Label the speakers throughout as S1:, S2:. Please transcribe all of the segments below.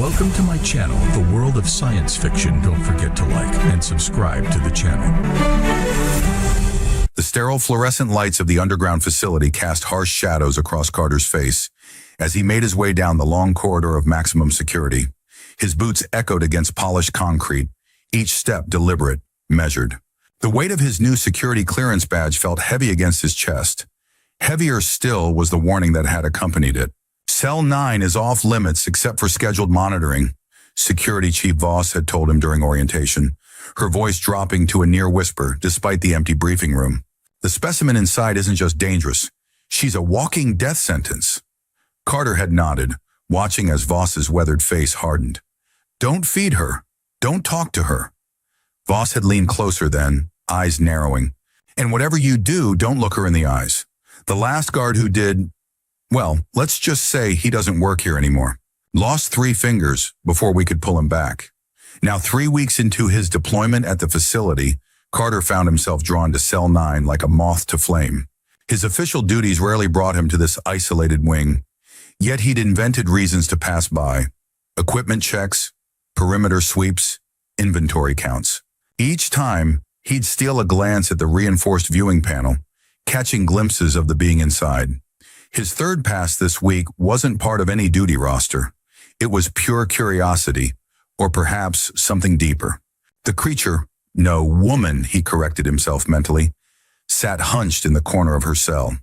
S1: Welcome to my channel, The World of Science Fiction. Don't forget to like and subscribe to the channel.
S2: The sterile fluorescent lights of the underground facility cast harsh shadows across Carter's face as he made his way down the long corridor of maximum security. His boots echoed against polished concrete, each step deliberate, measured. The weight of his new security clearance badge felt heavy against his chest. Heavier still was the warning that had accompanied it. Cell 9 is off limits except for scheduled monitoring, Security Chief Voss had told him during orientation, her voice dropping to a near whisper despite the empty briefing room. The specimen inside isn't just dangerous, she's a walking death sentence. Carter had nodded, watching as Voss's weathered face hardened. Don't feed her. Don't talk to her. Voss had leaned closer then, eyes narrowing. And whatever you do, don't look her in the eyes. The last guard who did, well, let's just say he doesn't work here anymore. Lost 3 fingers before we could pull him back. Now 3 weeks into his deployment at the facility, Carter found himself drawn to Cell 9 like a moth to flame. His official duties rarely brought him to this isolated wing, yet he'd invented reasons to pass by. Equipment checks, perimeter sweeps, inventory counts. Each time, he'd steal a glance at the reinforced viewing panel, catching glimpses of the being inside. His third pass this week wasn't part of any duty roster. It was pure curiosity, or perhaps something deeper. The creature, no, woman, he corrected himself mentally, sat hunched in the corner of her cell.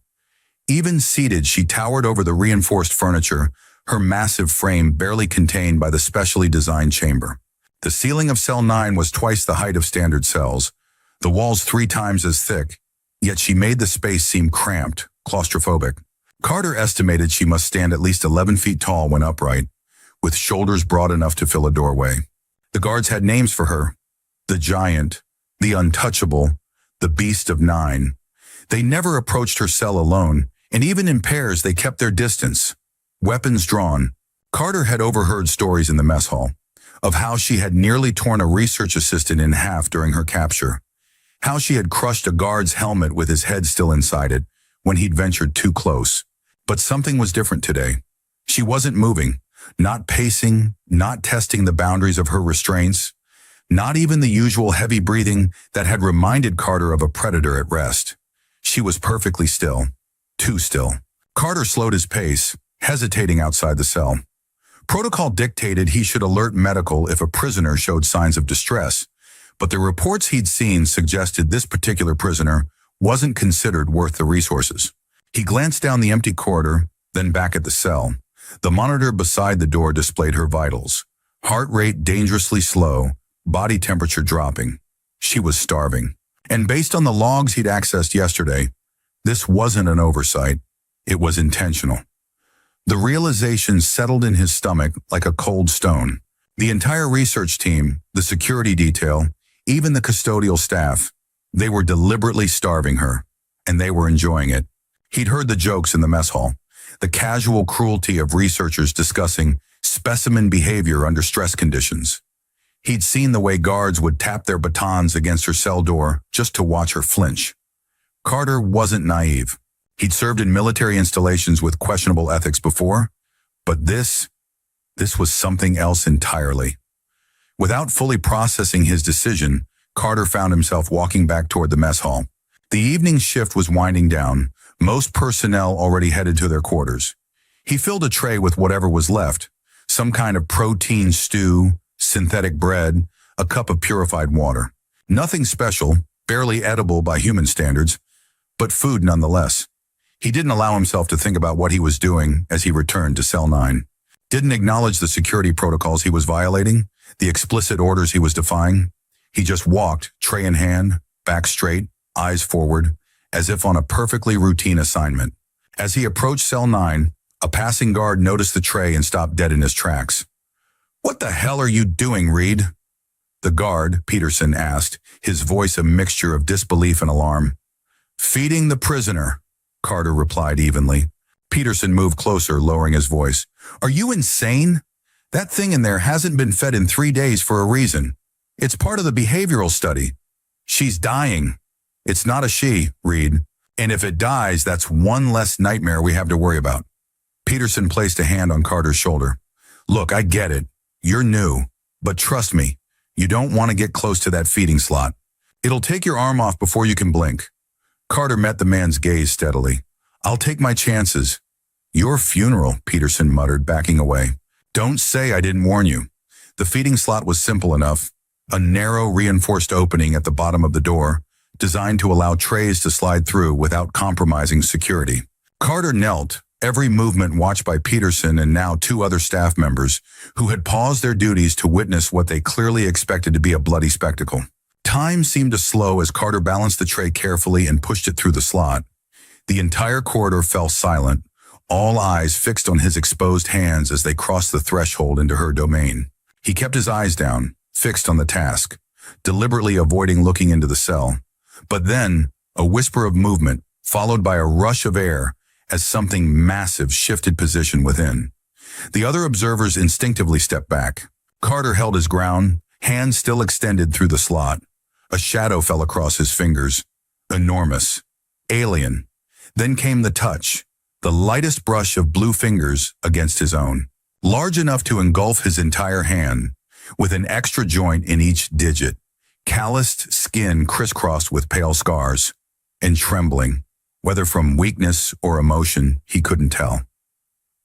S2: Even seated, she towered over the reinforced furniture, her massive frame barely contained by the specially designed chamber. The ceiling of Cell 9 was twice the height of standard cells, the walls 3 times as thick, yet she made the space seem cramped, claustrophobic. Carter estimated she must stand at least 11 feet tall when upright, with shoulders broad enough to fill a doorway. The guards had names for her: the Giant, the Untouchable, the Beast of 9. They never approached her cell alone, and even in pairs they kept their distance, weapons drawn. Carter had overheard stories in the mess hall of how she had nearly torn a research assistant in half during her capture, how she had crushed a guard's helmet with his head still inside it when he'd ventured too close. But something was different today. She wasn't moving, not pacing, not testing the boundaries of her restraints, not even the usual heavy breathing that had reminded Carter of a predator at rest. She was perfectly still, too still. Carter slowed his pace, hesitating outside the cell. Protocol dictated he should alert medical if a prisoner showed signs of distress, but the reports he'd seen suggested this particular prisoner wasn't considered worth the resources. He glanced down the empty corridor, then back at the cell. The monitor beside the door displayed her vitals. Heart rate dangerously slow, body temperature dropping. She was starving. And based on the logs he'd accessed yesterday, this wasn't an oversight. It was intentional. The realization settled in his stomach like a cold stone. The entire research team, the security detail, even the custodial staff, they were deliberately starving her, and they were enjoying it. He'd heard the jokes in the mess hall, the casual cruelty of researchers discussing specimen behavior under stress conditions. He'd seen the way guards would tap their batons against her cell door just to watch her flinch. Carter wasn't naive. He'd served in military installations with questionable ethics before, but this was something else entirely. Without fully processing his decision, Carter found himself walking back toward the mess hall. The evening shift was winding down, most personnel already headed to their quarters. He filled a tray with whatever was left, some kind of protein stew, synthetic bread, a cup of purified water. Nothing special, barely edible by human standards, but food nonetheless. He didn't allow himself to think about what he was doing as he returned to Cell 9. Didn't acknowledge the security protocols he was violating, the explicit orders he was defying. He just walked, tray in hand, back straight, eyes forward, as if on a perfectly routine assignment. As he approached Cell 9, a passing guard noticed the tray and stopped dead in his tracks. "What the hell are you doing, Reed?" The guard, Peterson, asked, his voice a mixture of disbelief and alarm. "Feeding the prisoner," Carter replied evenly. Peterson moved closer, lowering his voice. "Are you insane? That thing in there hasn't been fed in 3 days for a reason. It's part of the behavioral study. She's dying. It's not a she, Reed. And if it dies, that's one less nightmare we have to worry about." Peterson placed a hand on Carter's shoulder. "Look, I get it. You're new, but trust me, you don't want to get close to that feeding slot. It'll take your arm off before you can blink. Carter met the man's gaze steadily. I'll take my chances. Your funeral, Peterson muttered, backing away. Don't say I didn't warn you. The feeding slot was simple enough. A narrow, reinforced opening at the bottom of the door, designed to allow trays to slide through without compromising security. Carter knelt, every movement watched by Peterson and now 2 other staff members, who had paused their duties to witness what they clearly expected to be a bloody spectacle. Time seemed to slow as Carter balanced the tray carefully and pushed it through the slot. The entire corridor fell silent, all eyes fixed on his exposed hands as they crossed the threshold into her domain. He kept his eyes down, fixed on the task, deliberately avoiding looking into the cell. But then, a whisper of movement, followed by a rush of air, as something massive shifted position within. The other observers instinctively stepped back. Carter held his ground, hands still extended through the slot. A shadow fell across his fingers. Enormous. Alien. Then came the touch, the lightest brush of blue fingers against his own. Large enough to engulf his entire hand, with an extra joint in each digit. Calloused skin crisscrossed with pale scars. And trembling. Whether from weakness or emotion, he couldn't tell.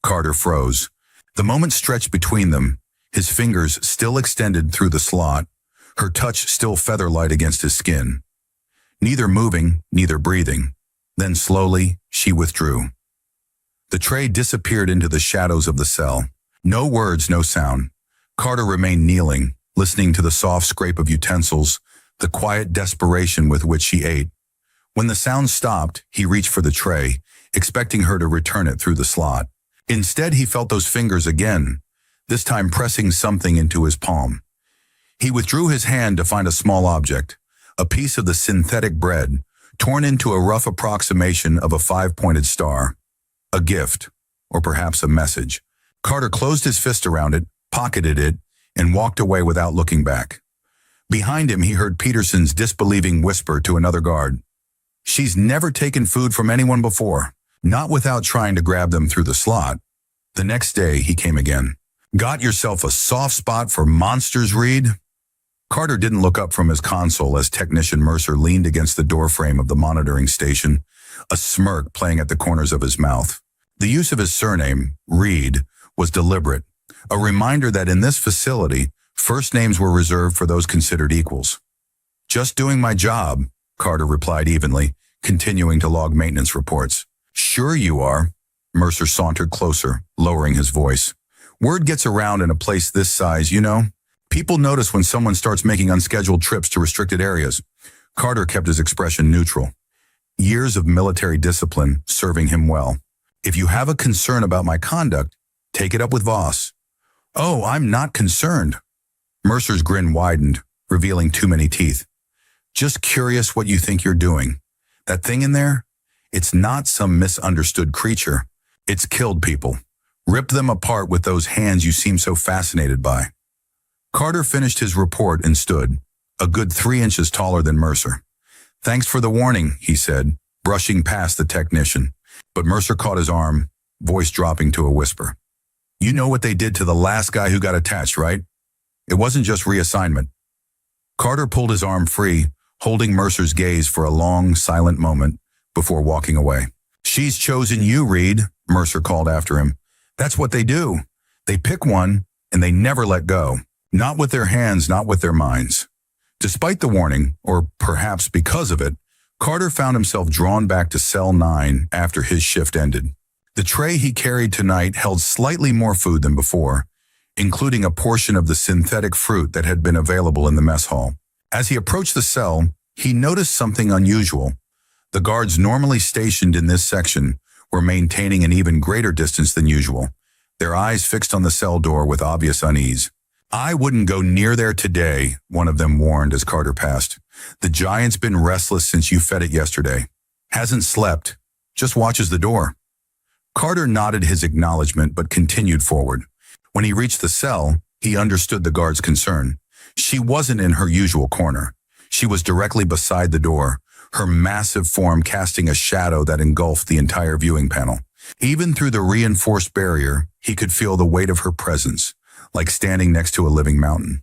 S2: Carter froze. The moment stretched between them, his fingers still extended through the slot, her touch still feather-light against his skin. Neither moving, neither breathing. Then slowly, she withdrew. The tray disappeared into the shadows of the cell. No words, no sound. Carter remained kneeling, listening to the soft scrape of utensils, the quiet desperation with which she ate. When the sound stopped, he reached for the tray, expecting her to return it through the slot. Instead, he felt those fingers again, this time pressing something into his palm. He withdrew his hand to find a small object, a piece of the synthetic bread, torn into a rough approximation of a 5-pointed star. A gift, or perhaps a message. Carter closed his fist around it, pocketed it, and walked away without looking back. Behind him, he heard Peterson's disbelieving whisper to another guard. She's never taken food from anyone before, not without trying to grab them through the slot. The next day, he came again. Got yourself a soft spot for monsters, Reed? Carter didn't look up from his console as Technician Mercer leaned against the doorframe of the monitoring station, a smirk playing at the corners of his mouth. The use of his surname, Reed, was deliberate, a reminder that in this facility, first names were reserved for those considered equals. Just doing my job, Carter replied evenly, continuing to log maintenance reports. Sure you are. Mercer sauntered closer, lowering his voice. Word gets around in a place this size, you know. People notice when someone starts making unscheduled trips to restricted areas. Carter kept his expression neutral. Years of military discipline serving him well. If you have a concern about my conduct, take it up with Voss. Oh, I'm not concerned. Mercer's grin widened, revealing too many teeth. Just curious what you think you're doing. That thing in there? It's not some misunderstood creature. It's killed people. Ripped them apart with those hands you seem so fascinated by. Carter finished his report and stood, a good 3 inches taller than Mercer. Thanks for the warning, he said, brushing past the technician. But Mercer caught his arm, voice dropping to a whisper. You know what they did to the last guy who got attached, right? It wasn't just reassignment. Carter pulled his arm free, holding Mercer's gaze for a long, silent moment before walking away. She's chosen you, Reed, Mercer called after him. That's what they do. They pick one, and they never let go. Not with their hands, not with their minds. Despite the warning, or perhaps because of it, Carter found himself drawn back to Cell 9 after his shift ended. The tray he carried tonight held slightly more food than before, including a portion of the synthetic fruit that had been available in the mess hall. As he approached the cell, he noticed something unusual. The guards normally stationed in this section were maintaining an even greater distance than usual, their eyes fixed on the cell door with obvious unease. I wouldn't go near there today, one of them warned as Carter passed. The giant's been restless since you fed it yesterday. Hasn't slept, just watches the door. Carter nodded his acknowledgement but continued forward. When he reached the cell, he understood the guard's concern. She wasn't in her usual corner. She was directly beside the door, her massive form casting a shadow that engulfed the entire viewing panel. Even through the reinforced barrier, he could feel the weight of her presence, like standing next to a living mountain.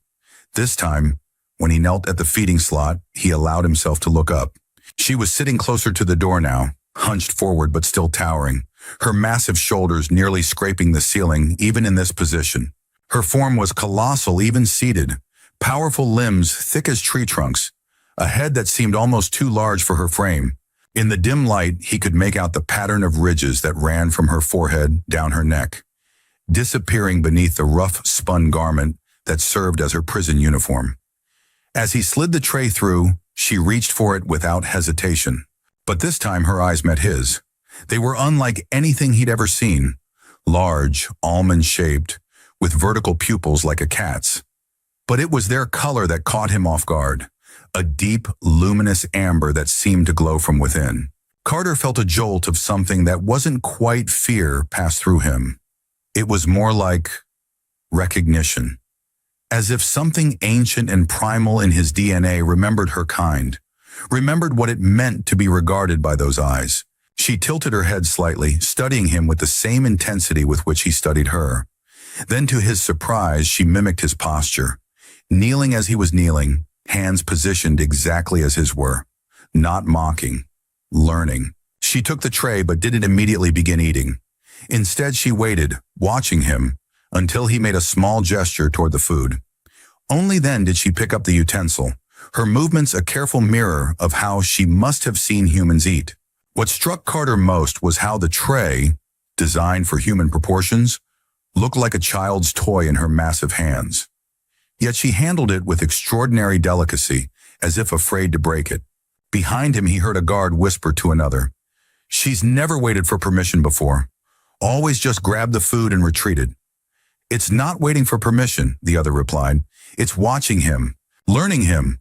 S2: This time, when he knelt at the feeding slot, he allowed himself to look up. She was sitting closer to the door now, hunched forward but still towering, her massive shoulders nearly scraping the ceiling even in this position. Her form was colossal even seated, powerful limbs thick as tree trunks, a head that seemed almost too large for her frame. In the dim light, he could make out the pattern of ridges that ran from her forehead down her neck, disappearing beneath the rough spun garment that served as her prison uniform. As he slid the tray through, she reached for it without hesitation. But this time her eyes met his. They were unlike anything he'd ever seen. Large, almond-shaped, with vertical pupils like a cat's. But it was their color that caught him off guard. A deep, luminous amber that seemed to glow from within. Carter felt a jolt of something that wasn't quite fear pass through him. It was more like recognition. As if something ancient and primal in his DNA remembered her kind, remembered what it meant to be regarded by those eyes. She tilted her head slightly, studying him with the same intensity with which he studied her. Then to his surprise, she mimicked his posture, kneeling as he was kneeling, hands positioned exactly as his were, not mocking, learning. She took the tray but didn't immediately begin eating. Instead, she waited, watching him, until he made a small gesture toward the food. Only then did she pick up the utensil, her movements a careful mirror of how she must have seen humans eat. What struck Carter most was how the tray, designed for human proportions, looked like a child's toy in her massive hands. Yet she handled it with extraordinary delicacy, as if afraid to break it. Behind him, he heard a guard whisper to another, "She's never waited for permission before. Always just grabbed the food and retreated." "It's not waiting for permission," the other replied. "It's watching him, learning him."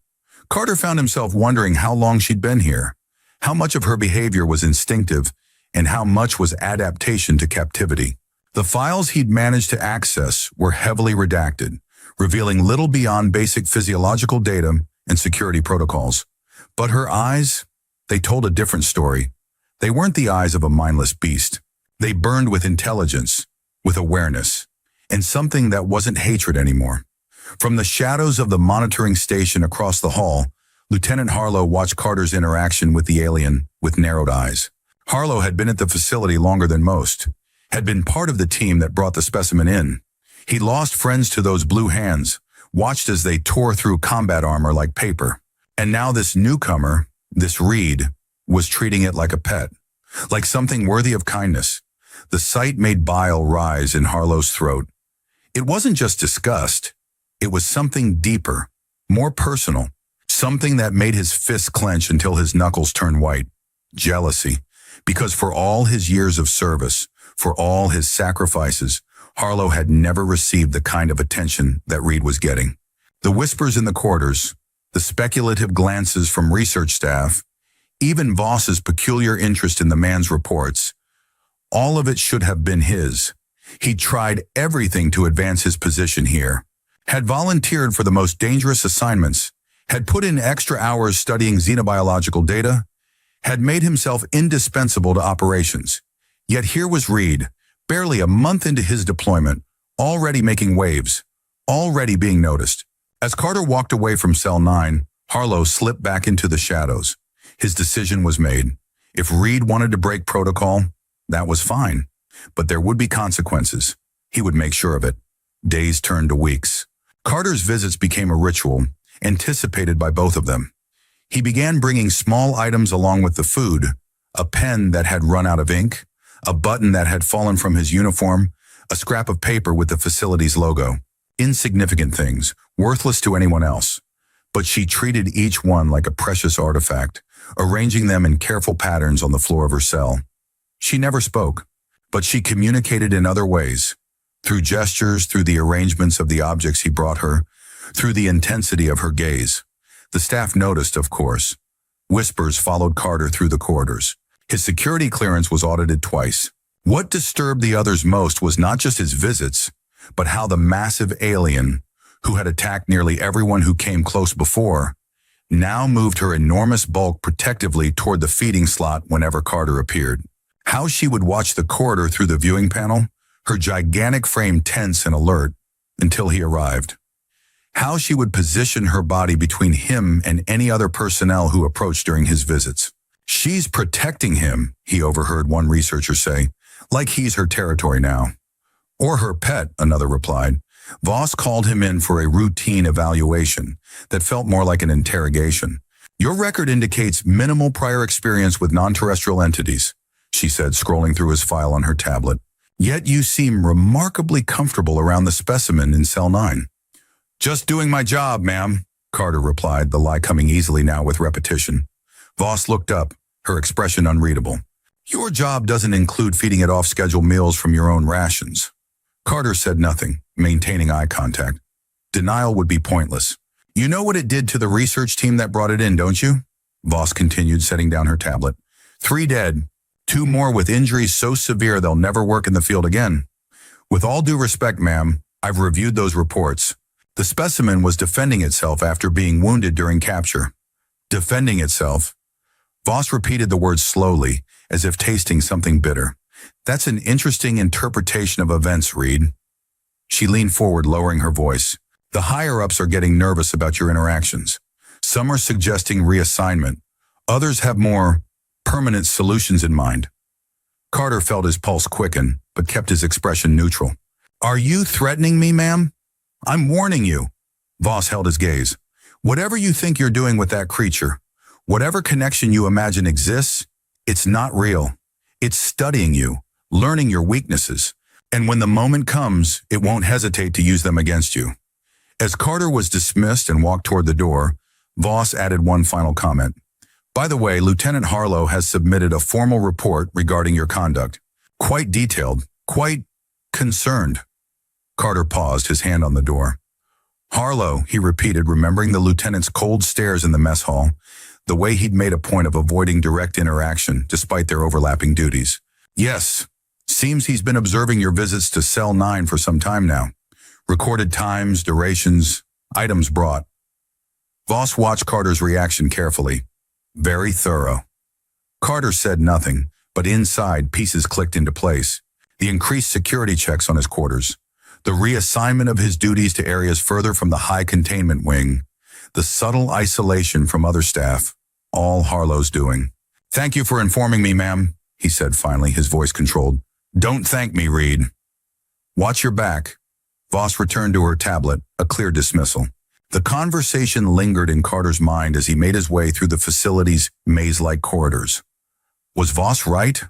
S2: Carter found himself wondering how long she'd been here, how much of her behavior was instinctive, and how much was adaptation to captivity. The files he'd managed to access were heavily redacted, revealing little beyond basic physiological data and security protocols. But her eyes, they told a different story. They weren't the eyes of a mindless beast. They burned with intelligence, with awareness, and something that wasn't hatred anymore. From the shadows of the monitoring station across the hall, Lieutenant Harlow watched Carter's interaction with the alien with narrowed eyes. Harlow had been at the facility longer than most, had been part of the team that brought the specimen in. He lost friends to those blue hands, watched as they tore through combat armor like paper. And now this newcomer, this Reed, was treating it like a pet, like something worthy of kindness. The sight made bile rise in Harlow's throat. It wasn't just disgust. It was something deeper, more personal, something that made his fists clench until his knuckles turned white. Jealousy. Because for all his years of service, for all his sacrifices, Harlow had never received the kind of attention that Reed was getting. The whispers in the quarters, the speculative glances from research staff, even Voss's peculiar interest in the man's reports, all of it should have been his. He'd tried everything to advance his position here, had volunteered for the most dangerous assignments, had put in extra hours studying xenobiological data, had made himself indispensable to operations. Yet here was Reed, barely a month into his deployment, already making waves, already being noticed. As Carter walked away from Cell 9, Harlow slipped back into the shadows. His decision was made. If Reed wanted to break protocol, that was fine. But there would be consequences. He would make sure of it. Days turned to weeks. Carter's visits became a ritual, anticipated by both of them. He began bringing small items along with the food, a pen that had run out of ink, a button that had fallen from his uniform, a scrap of paper with the facility's logo. Insignificant things, worthless to anyone else. But she treated each one like a precious artifact, arranging them in careful patterns on the floor of her cell. She never spoke, but she communicated in other ways, through gestures, through the arrangements of the objects he brought her, through the intensity of her gaze. The staff noticed, of course. Whispers followed Carter through the corridors. His security clearance was audited twice. What disturbed the others most was not just his visits, but how the massive alien, who had attacked nearly everyone who came close before, now moved her enormous bulk protectively toward the feeding slot whenever Carter appeared. How she would watch the corridor through the viewing panel, her gigantic frame tense and alert, until he arrived. How she would position her body between him and any other personnel who approached during his visits. She's protecting him, he overheard one researcher say, like he's her territory now. Or her pet, another replied. Voss called him in for a routine evaluation that felt more like an interrogation. Your record indicates minimal prior experience with non-terrestrial entities, she said, scrolling through his file on her tablet. Yet you seem remarkably comfortable around the specimen in cell 9. Just doing my job, ma'am, Carter replied, the lie coming easily now with repetition. Voss looked up, her expression unreadable. Your job doesn't include feeding it off-schedule meals from your own rations. Carter said nothing, maintaining eye contact. Denial would be pointless. You know what it did to the research team that brought it in, don't you? Voss continued, setting down her tablet. 3 dead, 2 more with injuries so severe they'll never work in the field again. With all due respect, ma'am, I've reviewed those reports. The specimen was defending itself after being wounded during capture. Defending itself. Voss repeated the words slowly, as if tasting something bitter. That's an interesting interpretation of events, Reed. She leaned forward, lowering her voice. The higher-ups are getting nervous about your interactions. Some are suggesting reassignment. Others have more permanent solutions in mind. Carter felt his pulse quicken, but kept his expression neutral. Are you threatening me, ma'am? I'm warning you. Voss held his gaze. Whatever you think you're doing with that creature, whatever connection you imagine exists, it's not real. It's studying you, learning your weaknesses, and when the moment comes, it won't hesitate to use them against you. As Carter was dismissed and walked toward the door, Voss added one final comment. By the way, Lieutenant Harlow has submitted a formal report regarding your conduct. Quite detailed, quite concerned. Carter paused, his hand on the door. Harlow, he repeated, remembering the lieutenant's cold stares in the mess hall, the way he'd made a point of avoiding direct interaction despite their overlapping duties. Yes, seems he's been observing your visits to Cell 9 for some time now. Recorded times, durations, items brought. Voss watched Carter's reaction carefully. Very thorough. Carter said nothing, but inside pieces clicked into place. The increased security checks on his quarters. The reassignment of his duties to areas further from the high containment wing. The subtle isolation from other staff. All Harlow's doing. Thank you for informing me, ma'am, he said finally, his voice controlled. Don't thank me, Reed. Watch your back. Voss returned to her tablet, a clear dismissal. The conversation lingered in Carter's mind as he made his way through the facility's maze-like corridors. Was Voss right?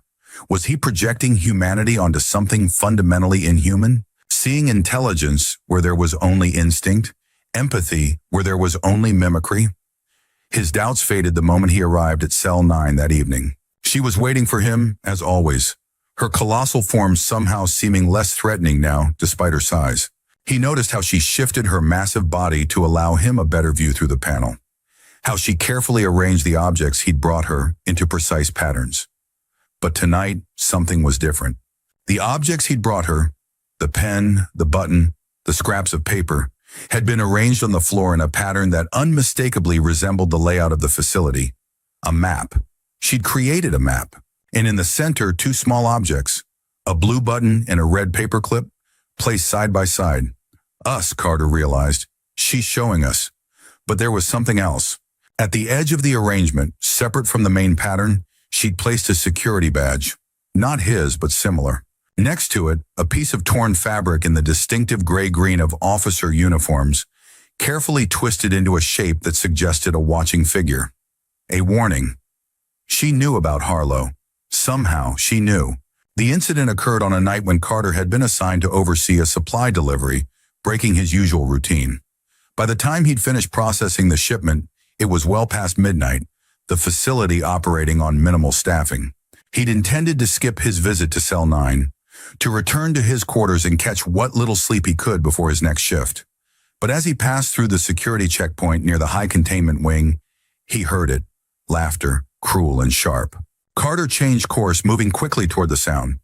S2: Was he projecting humanity onto something fundamentally inhuman? Seeing intelligence where there was only instinct? Empathy where there was only mimicry? His doubts faded the moment he arrived at Cell 9 that evening. She was waiting for him, as always, her colossal form somehow seeming less threatening now, despite her size. He noticed how she shifted her massive body to allow him a better view through the panel. How she carefully arranged the objects he'd brought her into precise patterns. But tonight, something was different. The objects he'd brought her, the pen, the button, the scraps of paper, had been arranged on the floor in a pattern that unmistakably resembled the layout of the facility. A map. She'd created a map. And in the center, 2 small objects, a blue button and a red paperclip, placed side by side. Us, Carter realized. She's showing us. But there was something else. At the edge of the arrangement, separate from the main pattern, she'd placed a security badge. Not his, but similar. Next to it, a piece of torn fabric in the distinctive gray-green of officer uniforms, carefully twisted into a shape that suggested a watching figure. A warning. She knew about Harlow. Somehow, she knew. The incident occurred on a night when Carter had been assigned to oversee a supply delivery, breaking his usual routine. By the time he'd finished processing the shipment, it was well past midnight, the facility operating on minimal staffing. He'd intended to skip his visit to Cell 9, to return to his quarters and catch what little sleep he could before his next shift. But as he passed through the security checkpoint near the high containment wing, he heard it, laughter, cruel and sharp. Carter changed course, moving quickly toward the sound.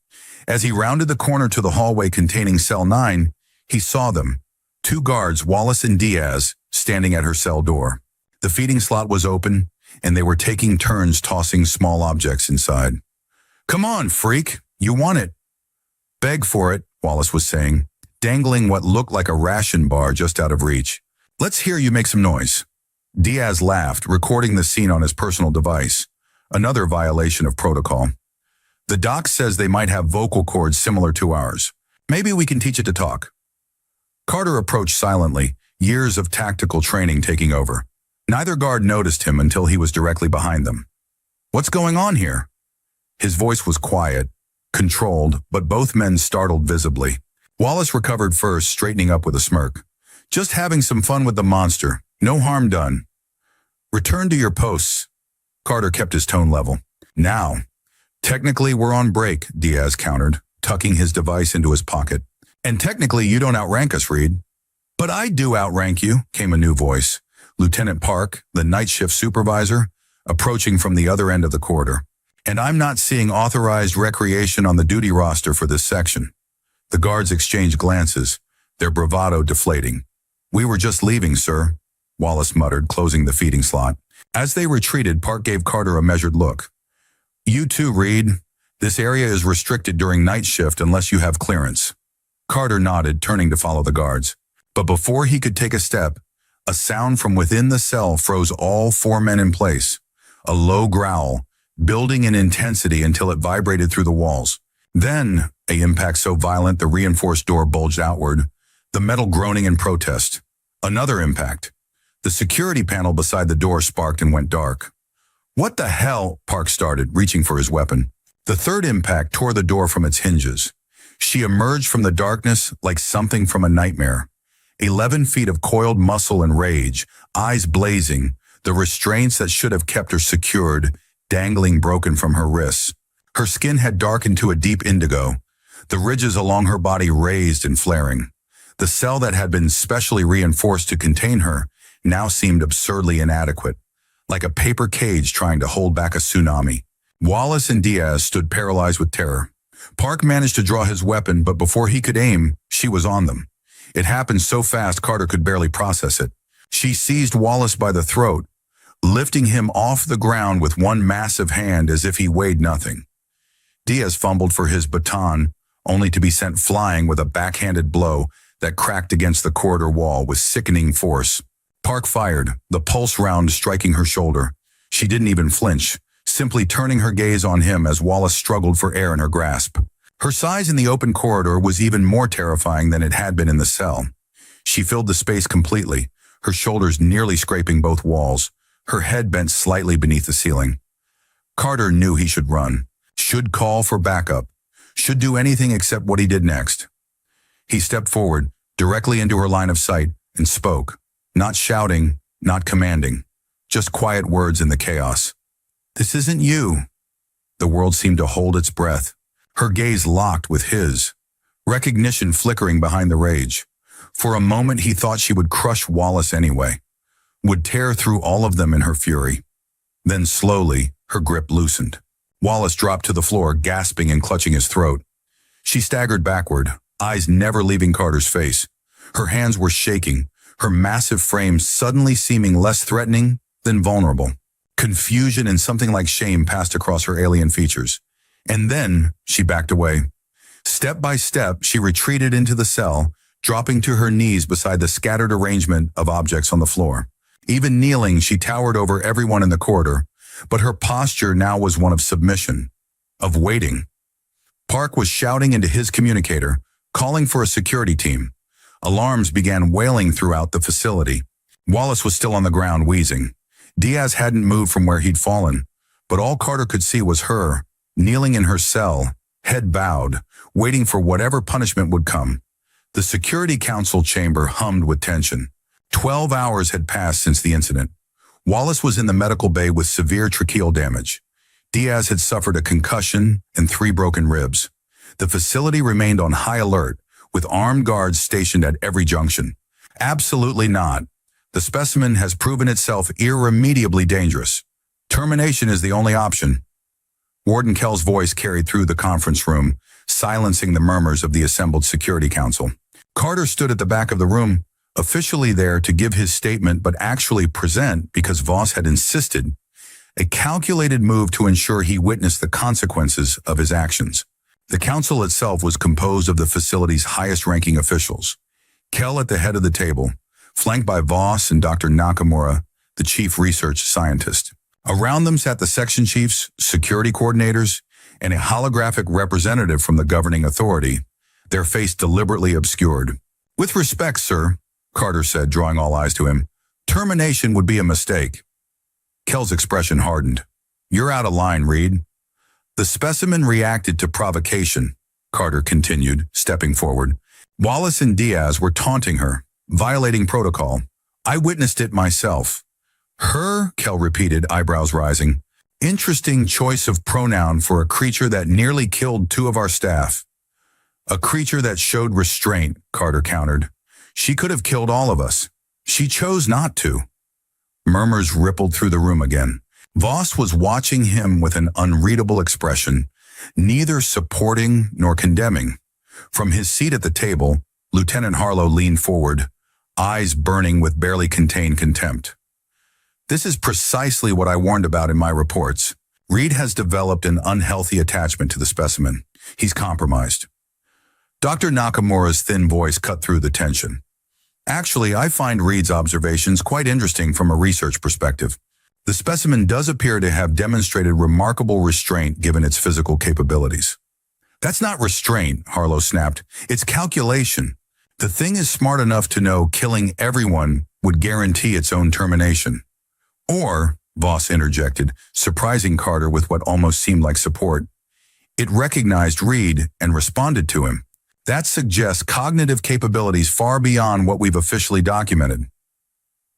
S2: As he rounded the corner to the hallway containing Cell 9, he saw them, 2 guards, Wallace and Diaz, standing at her cell door. The feeding slot was open, and they were taking turns tossing small objects inside. Come on, freak, you want it. Beg for it, Wallace was saying. dangling what looked like a ration bar just out of reach. "Let's hear you make some noise." Diaz laughed, recording the scene on his personal device. Another violation of protocol. "The doc says they might have vocal cords similar to ours. Maybe we can teach it to talk." Carter approached silently, years of tactical training taking over. Neither guard noticed him until he was directly behind them. "What's going on here?" His voice was quiet, controlled, but both men startled visibly. Wallace recovered first, straightening up with a smirk. "Just having some fun with the monster. No harm done." "Return to your posts." Carter kept his tone level. "Now, technically we're on break," Diaz countered, tucking his device into his pocket. "And technically you don't outrank us, Reed." "But I do outrank you," came a new voice. Lieutenant Park, the night shift supervisor, approaching from the other end of the corridor. "And I'm not seeing authorized recreation on the duty roster for this section." The guards exchanged glances, their bravado deflating. "We were just leaving, sir," Wallace muttered, closing the feeding slot. As they retreated, Park gave Carter a measured look. "You too, Reed. This area is restricted during night shift unless you have clearance." Carter nodded, turning to follow the guards. But before he could take a step, a sound from within the cell froze all four men in place. A low growl, building in intensity until it vibrated through the walls. Then, an impact so violent the reinforced door bulged outward, the metal groaning in protest. Another impact. The security panel beside the door sparked and went dark. "What the hell?" Park started, reaching for his weapon. The third impact tore the door from its hinges. She emerged from the darkness like something from a nightmare. 11 feet of coiled muscle and rage, eyes blazing, the restraints that should have kept her secured, dangling broken from her wrists. Her skin had darkened to a deep indigo, the ridges along her body raised and flaring. The cell that had been specially reinforced to contain her now seemed absurdly inadequate, like a paper cage trying to hold back a tsunami. Wallace and Diaz stood paralyzed with terror. Park managed to draw his weapon, but before he could aim, she was on them. It happened so fast Carter could barely process it. She seized Wallace by the throat, lifting him off the ground with one massive hand as if he weighed nothing. Diaz fumbled for his baton, only to be sent flying with a backhanded blow that cracked against the corridor wall with sickening force. Park fired, the pulse round striking her shoulder. She didn't even flinch, simply turning her gaze on him as Wallace struggled for air in her grasp. Her size in the open corridor was even more terrifying than it had been in the cell. She filled the space completely, her shoulders nearly scraping both walls, her head bent slightly beneath the ceiling. Carter knew he should run, should call for backup, should do anything except what he did next. He stepped forward, directly into her line of sight, and spoke, not shouting, not commanding, just quiet words in the chaos. "This isn't you." The world seemed to hold its breath, her gaze locked with his, recognition flickering behind the rage. For a moment he thought she would crush Wallace anyway, would tear through all of them in her fury. Then slowly, her grip loosened. Wallace dropped to the floor, gasping and clutching his throat. She staggered backward, eyes never leaving Carter's face. Her hands were shaking, her massive frame suddenly seeming less threatening than vulnerable. Confusion and something like shame passed across her alien features. And then she backed away. Step by step, she retreated into the cell, dropping to her knees beside the scattered arrangement of objects on the floor. Even kneeling, she towered over everyone in the corridor, but her posture now was one of submission, of waiting. Park was shouting into his communicator, calling for a security team. Alarms began wailing throughout the facility. Wallace was still on the ground, wheezing. Diaz hadn't moved from where he'd fallen, but all Carter could see was her, kneeling in her cell, head bowed, waiting for whatever punishment would come. The Security Council chamber hummed with tension. 12 hours had passed since the incident. Wallace was in the medical bay with severe tracheal damage. Diaz had suffered a concussion and 3 broken ribs. The facility remained on high alert, with armed guards stationed at every junction. Absolutely not. The specimen has proven itself irremediably dangerous. Termination is the only option. Warden Kell's voice carried through the conference room, silencing the murmurs of the assembled Security Council. Carter stood at the back of the room, officially there to give his statement but actually present because Voss had insisted, a calculated move to ensure he witnessed the consequences of his actions. The council itself was composed of the facility's highest-ranking officials. Kel at the head of the table, flanked by Voss and Dr. Nakamura, the chief research scientist. Around them sat the section chiefs, security coordinators, and a holographic representative from the governing authority, their face deliberately obscured. "With respect, sir," Carter said, drawing all eyes to him, "termination would be a mistake." Kel's expression hardened. "You're out of line, Reed." "The specimen reacted to provocation," Carter continued, stepping forward. "Wallace and Diaz were taunting her, violating protocol. I witnessed it myself." "Her," Kel repeated, eyebrows rising. "Interesting choice of pronoun for a creature that nearly killed 2 of our staff." "A creature that showed restraint," Carter countered. "She could have killed all of us. She chose not to." Murmurs rippled through the room again. Voss was watching him with an unreadable expression, neither supporting nor condemning. From his seat at the table, Lieutenant Harlow leaned forward, eyes burning with barely contained contempt. "This is precisely what I warned about in my reports. Reed has developed an unhealthy attachment to the specimen. He's compromised." Dr. Nakamura's thin voice cut through the tension. "Actually, I find Reed's observations quite interesting from a research perspective. The specimen does appear to have demonstrated remarkable restraint given its physical capabilities." "That's not restraint," Harlow snapped. "It's calculation. The thing is smart enough to know killing everyone would guarantee its own termination." "Or," Voss interjected, surprising Carter with what almost seemed like support, "it recognized Reed and responded to him. That suggests cognitive capabilities far beyond what we've officially documented."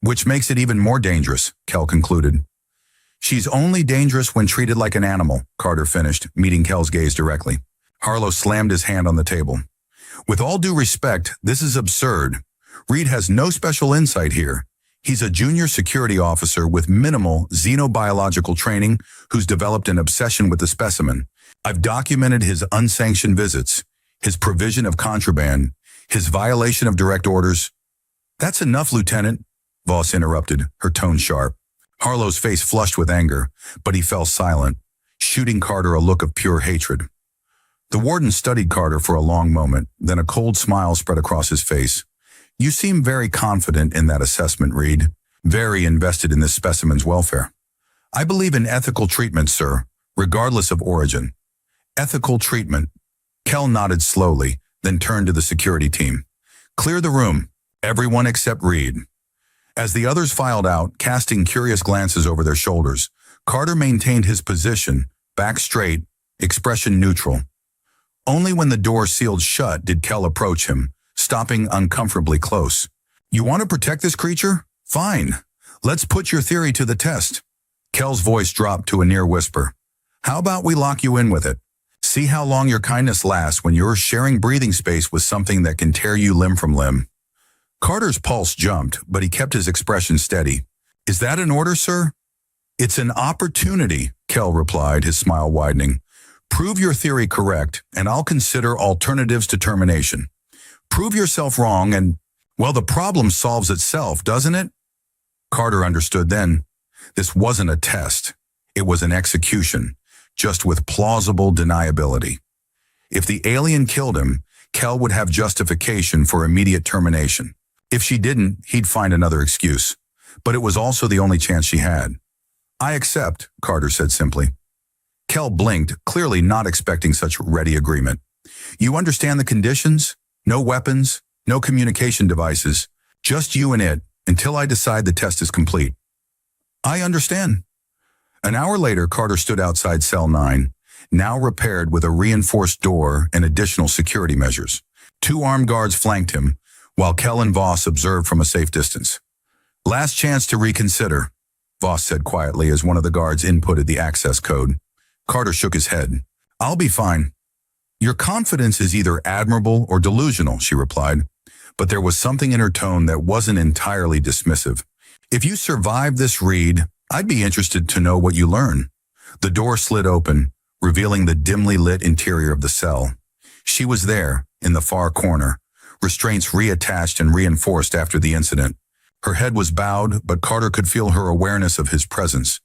S2: "Which makes it even more dangerous," Kel concluded. "She's only dangerous when treated like an animal," Carter finished, meeting Kel's gaze directly. Harlow slammed his hand on the table. "With all due respect, this is absurd. Reed has no special insight here. He's a junior security officer with minimal xenobiological training who's developed an obsession with the specimen. I've documented his unsanctioned visits, his provision of contraband, his violation of direct orders." "That's enough, Lieutenant," Voss interrupted, her tone sharp. Harlow's face flushed with anger, but he fell silent, shooting Carter a look of pure hatred. The warden studied Carter for a long moment, then a cold smile spread across his face. "You seem very confident in that assessment, Reed. Very invested in this specimen's welfare." "I believe in ethical treatment, sir, regardless of origin." "Ethical treatment." Kel nodded slowly, then turned to the security team. "Clear the room. Everyone except Reed." As the others filed out, casting curious glances over their shoulders, Carter maintained his position, back straight, expression neutral. Only when the door sealed shut did Kel approach him, stopping uncomfortably close. "You want to protect this creature? Fine. Let's put your theory to the test." Kel's voice dropped to a near whisper. "How about we lock you in with it? See how long your kindness lasts when you're sharing breathing space with something that can tear you limb from limb." Carter's pulse jumped, but he kept his expression steady. "Is that an order, sir?" "It's an opportunity," Kel replied, his smile widening. "Prove your theory correct, and I'll consider alternatives to termination. Prove yourself wrong, and, well, the problem solves itself, doesn't it?" Carter understood then. This wasn't a test. It was an execution, just with plausible deniability. If the alien killed him, Kel would have justification for immediate termination. If she didn't, he'd find another excuse. But it was also the only chance she had. "I accept," Carter said simply. Kel blinked, clearly not expecting such ready agreement. "You understand the conditions? No weapons, no communication devices, just you and it, until I decide the test is complete." "I understand." An hour later, Carter stood outside Cell 9, now repaired with a reinforced door and additional security measures. 2 armed guards flanked him, while Kel and Voss observed from a safe distance. "Last chance to reconsider," Voss said quietly as one of the guards inputted the access code. Carter shook his head. "I'll be fine." "Your confidence is either admirable or delusional," she replied, but there was something in her tone that wasn't entirely dismissive. "If you survive this, Reed, I'd be interested to know what you learn." The door slid open, revealing the dimly lit interior of the cell. She was there, in the far corner, restraints reattached and reinforced after the incident. Her head was bowed, but Carter could feel her awareness of his presence.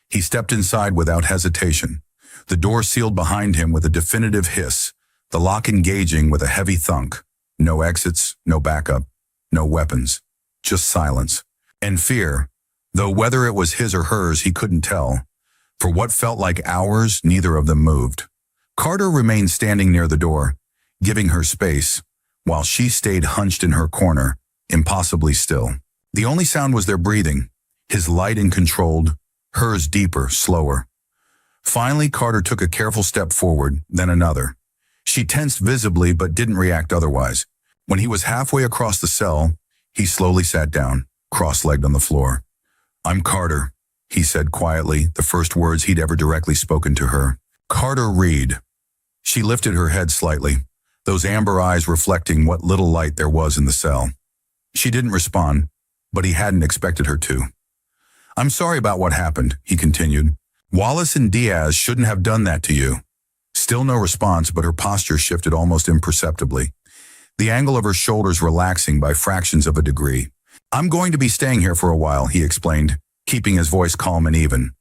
S2: He stepped inside without hesitation. The door sealed behind him with a definitive hiss, the lock engaging with a heavy thunk. No exits, no backup, no weapons, just silence. And fear, though whether it was his or hers he couldn't tell. For what felt like hours, neither of them moved. Carter remained standing near the door, giving her space, while she stayed hunched in her corner, impossibly still. The only sound was their breathing, his light and controlled, hers deeper, slower. Finally, Carter took a careful step forward, then another. She tensed visibly but didn't react otherwise. When he was halfway across the cell, he slowly sat down, cross-legged on the floor. "I'm Carter," he said quietly, the first words he'd ever directly spoken to her. "Carter Reed." She lifted her head slightly, those amber eyes reflecting what little light there was in the cell. She didn't respond, but he hadn't expected her to. "I'm sorry about what happened," he continued. "Wallace and Diaz shouldn't have done that to you." Still no response, but her posture shifted almost imperceptibly, the angle of her shoulders relaxing by fractions of a degree. "I'm going to be staying here for a while," he explained, keeping his voice calm and even.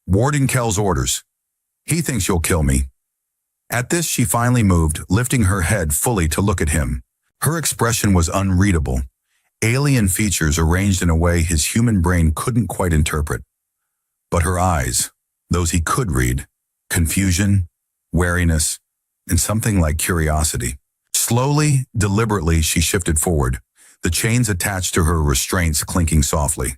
S2: "Warden Kell's orders. He thinks you'll kill me." At this, she finally moved, lifting her head fully to look at him. Her expression was unreadable, alien features arranged in a way his human brain couldn't quite interpret. But her eyes, those he could read, confusion, wariness, and something like curiosity. Slowly, deliberately, she shifted forward, the chains attached to her restraints clinking softly.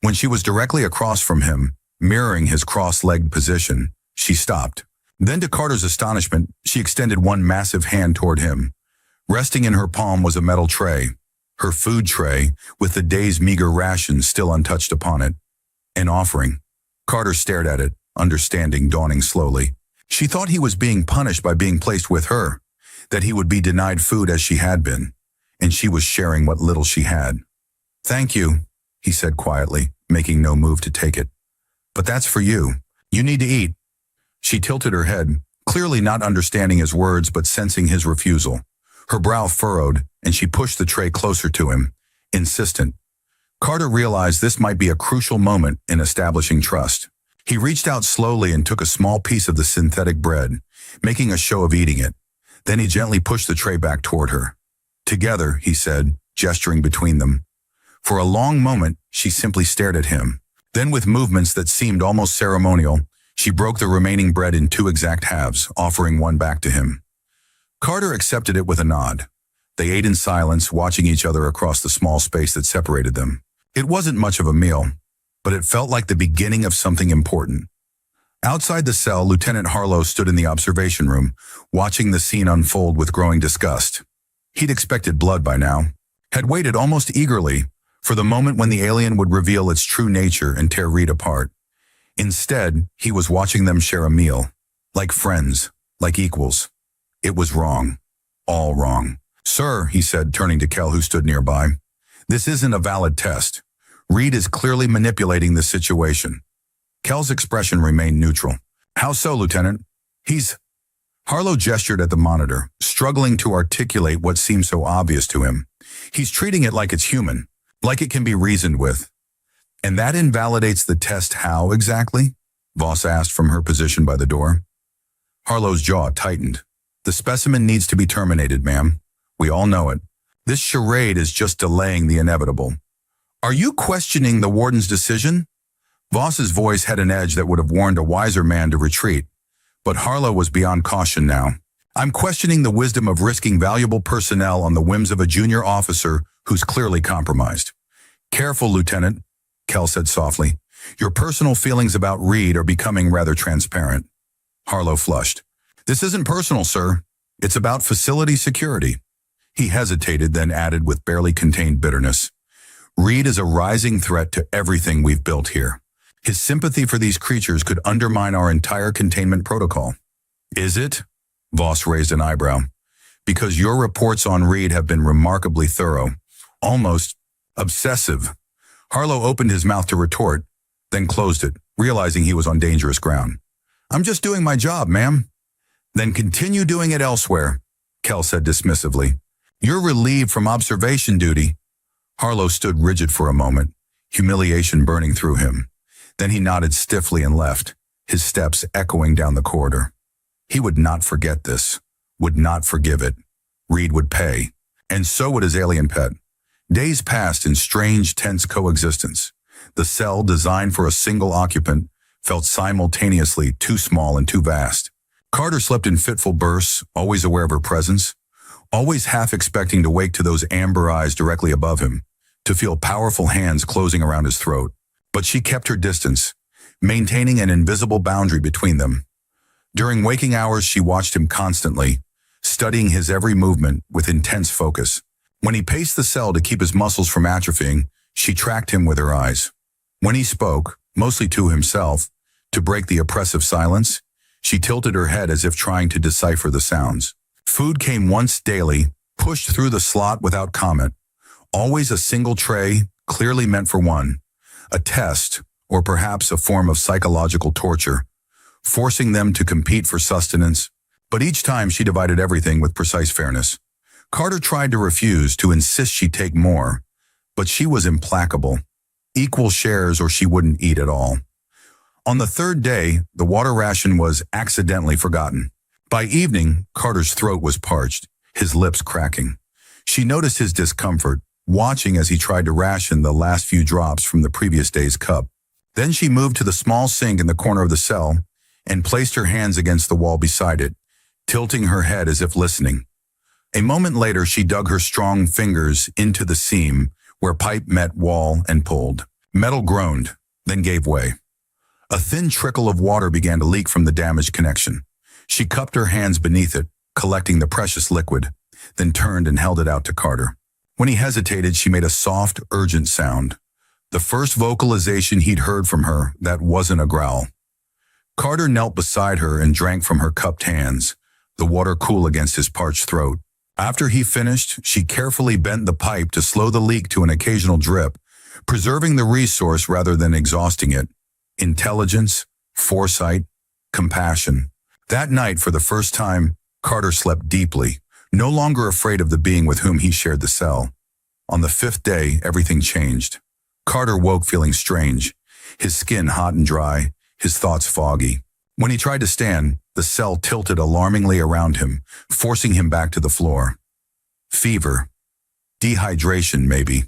S2: When she was directly across from him, mirroring his cross-legged position, she stopped. Then, to Carter's astonishment, she extended one massive hand toward him. Resting in her palm was a metal tray, her food tray, with the day's meager rations still untouched upon it. An offering. Carter stared at it, understanding dawning slowly. She thought he was being punished by being placed with her, that he would be denied food as she had been, and she was sharing what little she had. "Thank you," he said quietly, making no move to take it. "But that's for you. You need to eat." She tilted her head, clearly not understanding his words but sensing his refusal. Her brow furrowed, and she pushed the tray closer to him, insistent. Carter realized this might be a crucial moment in establishing trust. He reached out slowly and took a small piece of the synthetic bread, making a show of eating it. Then he gently pushed the tray back toward her. "Together," he said, gesturing between them. For a long moment, she simply stared at him. Then, with movements that seemed almost ceremonial, she broke the remaining bread in two exact halves, offering one back to him. Carter accepted it with a nod. They ate in silence, watching each other across the small space that separated them. It wasn't much of a meal, but it felt like the beginning of something important. Outside the cell, Lieutenant Harlow stood in the observation room, watching the scene unfold with growing disgust. He'd expected blood by now, had waited almost eagerly for the moment when the alien would reveal its true nature and tear Reed apart. Instead, he was watching them share a meal, like friends, like equals. It was wrong. All wrong. "Sir," he said, turning to Kell, who stood nearby, "this isn't a valid test. Reed is clearly manipulating the situation." Kell's expression remained neutral. "How so, Lieutenant?" Harlow gestured at the monitor, struggling to articulate what seemed so obvious to him. "He's treating it like it's human, like it can be reasoned with." "And that invalidates the test how exactly?" Voss asked from her position by the door. Harlow's jaw tightened. "The specimen needs to be terminated, ma'am. We all know it. This charade is just delaying the inevitable." "Are you questioning the warden's decision?" Voss's voice had an edge that would have warned a wiser man to retreat, but Harlow was beyond caution now. "I'm questioning the wisdom of risking valuable personnel on the whims of a junior officer who's clearly compromised." "Careful, Lieutenant," Kell said softly. "Your personal feelings about Reed are becoming rather transparent." Harlow flushed. "This isn't personal, sir. It's about facility security." He hesitated, then added with barely contained bitterness. "Reed is a rising threat to everything we've built here. His sympathy for these creatures could undermine our entire containment protocol." "Is it?" Voss raised an eyebrow. "Because your reports on Reed have been remarkably thorough, almost obsessive." Harlow opened his mouth to retort, then closed it, realizing he was on dangerous ground. "I'm just doing my job, ma'am." "Then continue doing it elsewhere," Kell said dismissively. "You're relieved from observation duty." Harlow stood rigid for a moment, humiliation burning through him. Then he nodded stiffly and left, his steps echoing down the corridor. He would not forget this. would not forgive it. Reed would pay. And so would his alien pet. Days passed in strange, tense coexistence. The cell, designed for a single occupant, felt simultaneously too small and too vast. Carter slept in fitful bursts, always aware of her presence, always half expecting to wake to those amber eyes directly above him, to feel powerful hands closing around his throat. But she kept her distance, maintaining an invisible boundary between them. During waking hours, she watched him constantly, studying his every movement with intense focus. When he paced the cell to keep his muscles from atrophying, she tracked him with her eyes. When he spoke, mostly to himself, to break the oppressive silence, she tilted her head as if trying to decipher the sounds. Food came once daily, pushed through the slot without comment. Always a single tray, clearly meant for one. A test, or perhaps a form of psychological torture, forcing them to compete for sustenance. But each time she divided everything with precise fairness. Carter tried to refuse, to insist she take more, but she was implacable. Equal shares or she wouldn't eat at all. On the third day, the water ration was accidentally forgotten. By evening, Carter's throat was parched, his lips cracking. She noticed his discomfort, watching as he tried to ration the last few drops from the previous day's cup. Then she moved to the small sink in the corner of the cell and placed her hands against the wall beside it, tilting her head as if listening. A moment later, she dug her strong fingers into the seam where pipe met wall and pulled. Metal groaned, then gave way. A thin trickle of water began to leak from the damaged connection. She cupped her hands beneath it, collecting the precious liquid, then turned and held it out to Carter. When he hesitated, she made a soft, urgent sound. The first vocalization he'd heard from her that wasn't a growl. Carter knelt beside her and drank from her cupped hands, the water cool against his parched throat. After he finished, she carefully bent the pipe to slow the leak to an occasional drip, preserving the resource rather than exhausting it. Intelligence, foresight, compassion. That night, for the first time, Carter slept deeply, no longer afraid of the being with whom he shared the cell. On the fifth day, everything changed. Carter woke feeling strange, his skin hot and dry, his thoughts foggy. When he tried to stand, the cell tilted alarmingly around him, forcing him back to the floor. Fever. Dehydration, maybe,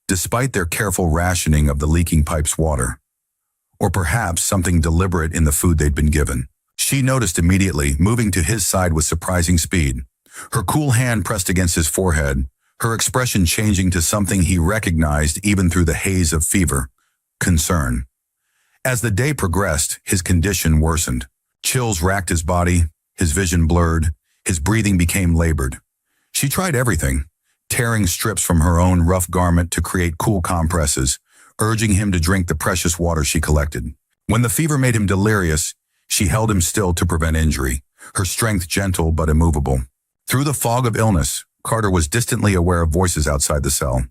S2: despite their careful rationing of the leaking pipe's water. Or perhaps something deliberate in the food they'd been given. She noticed immediately, moving to his side with surprising speed. Her cool hand pressed against his forehead, her expression changing to something he recognized even through the haze of fever. Concern. As the day progressed, his condition worsened. Chills racked his body, his vision blurred, his breathing became labored. She tried everything, tearing strips from her own rough garment to create cool compresses, urging him to drink the precious water she collected. When the fever made him delirious, she held him still to prevent injury, her strength gentle but immovable. Through the fog of illness, Carter was distantly aware of voices outside the cell.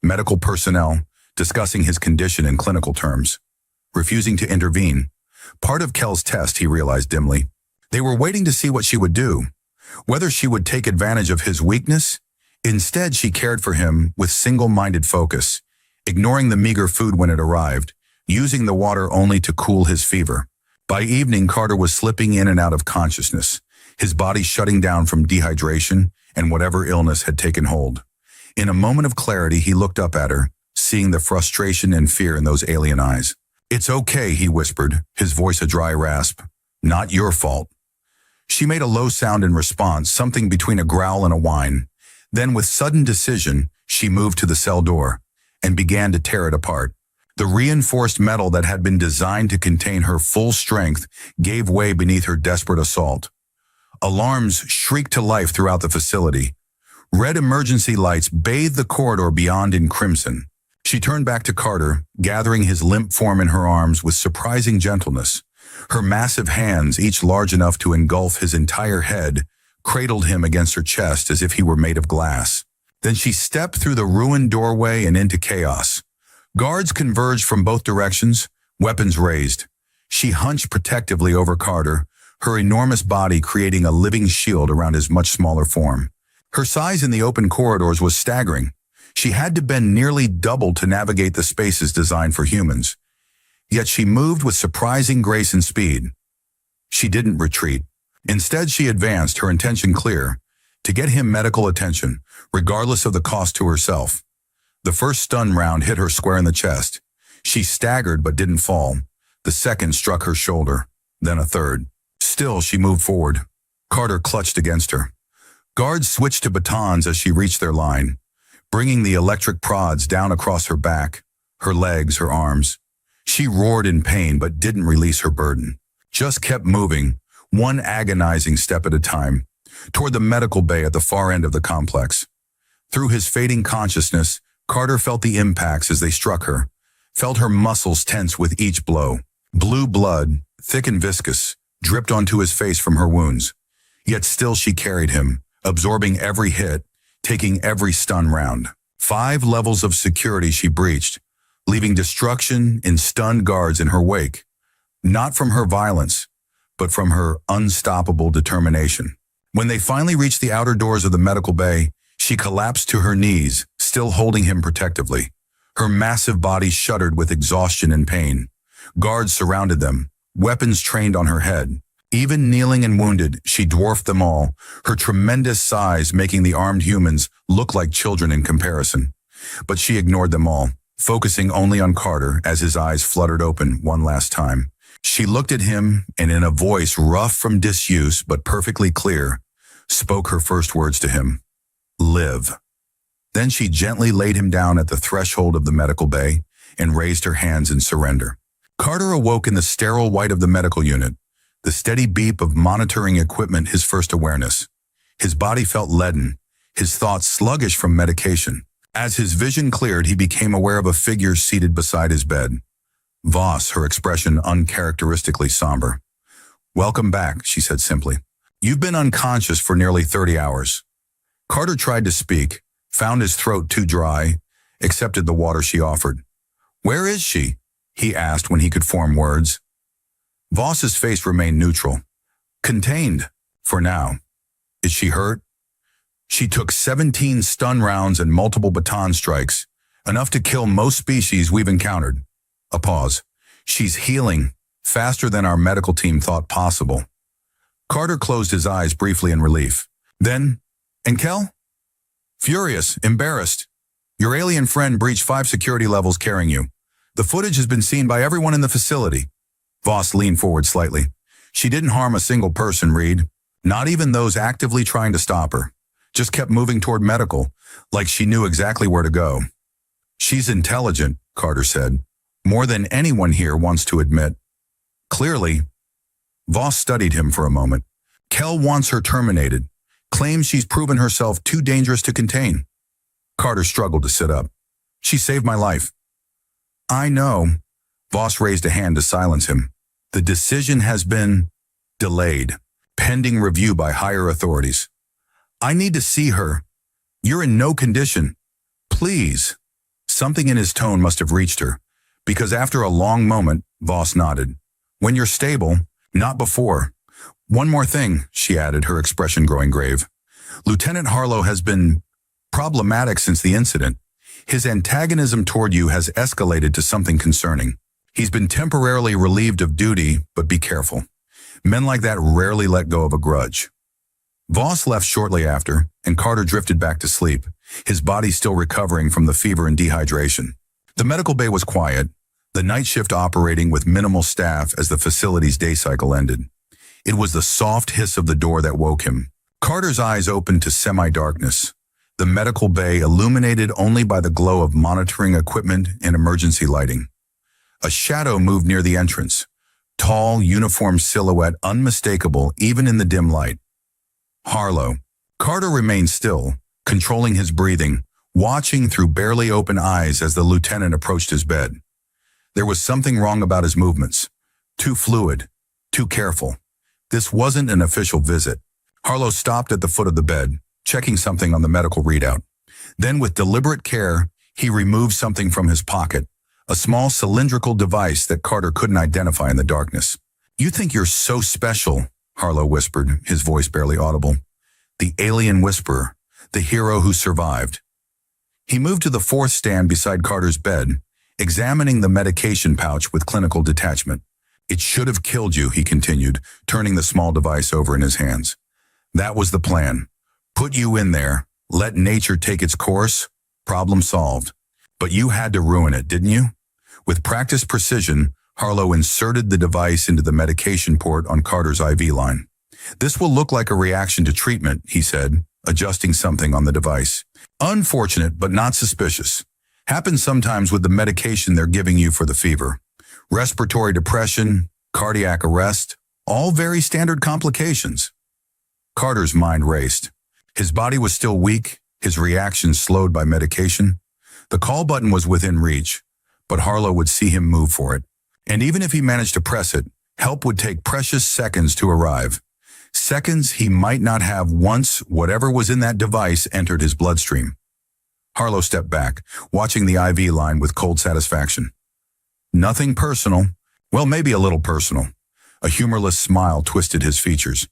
S2: Medical personnel, discussing his condition in clinical terms. Refusing to intervene. Part of Kel's test, he realized dimly. They were waiting to see what she would do. Whether she would take advantage of his weakness. Instead, she cared for him with single-minded focus, ignoring the meager food when it arrived, using the water only to cool his fever. By evening, Carter was slipping in and out of consciousness, his body shutting down from dehydration and whatever illness had taken hold. In a moment of clarity, he looked up at her, seeing the frustration and fear in those alien eyes. "It's okay," he whispered, his voice a dry rasp. "Not your fault." She made a low sound in response, something between a growl and a whine. Then, with sudden decision, she moved to the cell door and began to tear it apart. The reinforced metal that had been designed to contain her full strength gave way beneath her desperate assault. Alarms shrieked to life throughout the facility. Red emergency lights bathed the corridor beyond in crimson. She turned back to Carter, gathering his limp form in her arms with surprising gentleness. Her massive hands, each large enough to engulf his entire head, cradled him against her chest as if he were made of glass. Then she stepped through the ruined doorway and into chaos. Guards converged from both directions, weapons raised. She hunched protectively over Carter, her enormous body creating a living shield around his much smaller form. Her size in the open corridors was staggering. She had to bend nearly double to navigate the spaces designed for humans. Yet she moved with surprising grace and speed. She didn't retreat. Instead, she advanced, her intention clear, to get him medical attention, regardless of the cost to herself. The first stun round hit her square in the chest. She staggered but didn't fall. The second struck her shoulder, then a third. Still, she moved forward. Carter clutched against her. Guards switched to batons as she reached their line, bringing the electric prods down across her back, her legs, her arms. She roared in pain but didn't release her burden. Just kept moving, one agonizing step at a time, toward the medical bay at the far end of the complex. Through his fading consciousness, Carter felt the impacts as they struck her, felt her muscles tense with each blow. Blue blood, thick and viscous, dripped onto his face from her wounds. Yet still she carried him, absorbing every hit, taking every stun round. 5 levels of security she breached, leaving destruction and stunned guards in her wake. Not from her violence, but from her unstoppable determination. When they finally reached the outer doors of the medical bay, she collapsed to her knees, still holding him protectively. Her massive body shuddered with exhaustion and pain. Guards surrounded them, weapons trained on her head. Even kneeling and wounded, she dwarfed them all, her tremendous size making the armed humans look like children in comparison. But she ignored them all, focusing only on Carter as his eyes fluttered open one last time. She looked at him and in a voice rough from disuse but perfectly clear, spoke her first words to him. Live. Then she gently laid him down at the threshold of the medical bay and raised her hands in surrender. Carter awoke in the sterile white of the medical unit, the steady beep of monitoring equipment his first awareness. His body felt leaden, his thoughts sluggish from medication. As his vision cleared, he became aware of a figure seated beside his bed. Voss, her expression uncharacteristically somber. Welcome back, she said simply. You've been unconscious for nearly 30 hours. Carter tried to speak, found his throat too dry, accepted the water she offered. Where is she? He asked when he could form words. Voss's face remained neutral. Contained, for now. Is she hurt? She took 17 stun rounds and multiple baton strikes, enough to kill most species we've encountered. A pause. She's healing, faster than our medical team thought possible. Carter closed his eyes briefly in relief. Then, Enkel? Furious, embarrassed. Your alien friend breached 5 security levels carrying you. The footage has been seen by everyone in the facility. Voss leaned forward slightly. She didn't harm a single person, Reed. Not even those actively trying to stop her. Just kept moving toward medical, like she knew exactly where to go. She's intelligent, Carter said. More than anyone here wants to admit. Clearly. Voss studied him for a moment. Kel wants her terminated. Claims she's proven herself too dangerous to contain. Carter struggled to sit up. She saved my life. I know. Voss raised a hand to silence him. The decision has been delayed, pending review by higher authorities. I need to see her. You're in no condition. Please. Something in his tone must have reached her, because after a long moment, Voss nodded. When you're stable, not before. One more thing, she added, her expression growing grave. Lieutenant Harlow has been problematic since the incident. His antagonism toward you has escalated to something concerning. He's been temporarily relieved of duty, but be careful. Men like that rarely let go of a grudge. Voss left shortly after, and Carter drifted back to sleep, his body still recovering from the fever and dehydration. The medical bay was quiet, the night shift operating with minimal staff as the facility's day cycle ended. It was the soft hiss of the door that woke him. Carter's eyes opened to semi-darkness, the medical bay illuminated only by the glow of monitoring equipment and emergency lighting. A shadow moved near the entrance, tall, uniform silhouette unmistakable even in the dim light. Harlow. Carter remained still, controlling his breathing, watching through barely open eyes as the lieutenant approached his bed. There was something wrong about his movements. Too fluid, too careful. This wasn't an official visit. Harlow stopped at the foot of the bed, checking something on the medical readout. Then, with deliberate care, he removed something from his pocket, a small cylindrical device that Carter couldn't identify in the darkness. You think you're so special, Harlow whispered, his voice barely audible. The alien whisperer, the hero who survived. He moved to the 4th stand beside Carter's bed, examining the medication pouch with clinical detachment. It should have killed you, he continued, turning the small device over in his hands. That was the plan. Put you in there, let nature take its course, problem solved. But you had to ruin it, didn't you? With practiced precision, Harlow inserted the device into the medication port on Carter's IV line. This will look like a reaction to treatment, he said, adjusting something on the device. Unfortunate, but not suspicious. Happens sometimes with the medication they're giving you for the fever. Respiratory depression, cardiac arrest, all very standard complications. Carter's mind raced. His body was still weak, his reactions slowed by medication. The call button was within reach, but Harlow would see him move for it. And even if he managed to press it, help would take precious seconds to arrive. Seconds he might not have once whatever was in that device entered his bloodstream. Harlow stepped back, watching the IV line with cold satisfaction. Nothing personal. Well, maybe a little personal. A humorless smile twisted his features.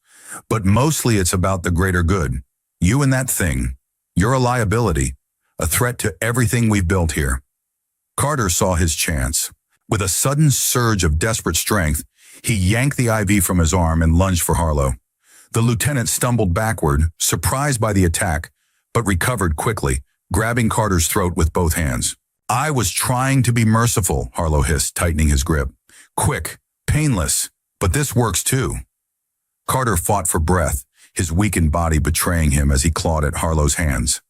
S2: But mostly it's about the greater good. You and that thing. You're a liability. A threat to everything we've built here. Carter saw his chance. With a sudden surge of desperate strength, he yanked the IV from his arm and lunged for Harlow. The lieutenant stumbled backward, surprised by the attack, but recovered quickly, grabbing Carter's throat with both hands. I was trying to be merciful, Harlow hissed, tightening his grip. Quick, painless, but this works too. Carter fought for breath, his weakened body betraying him as he clawed at Harlow's hands.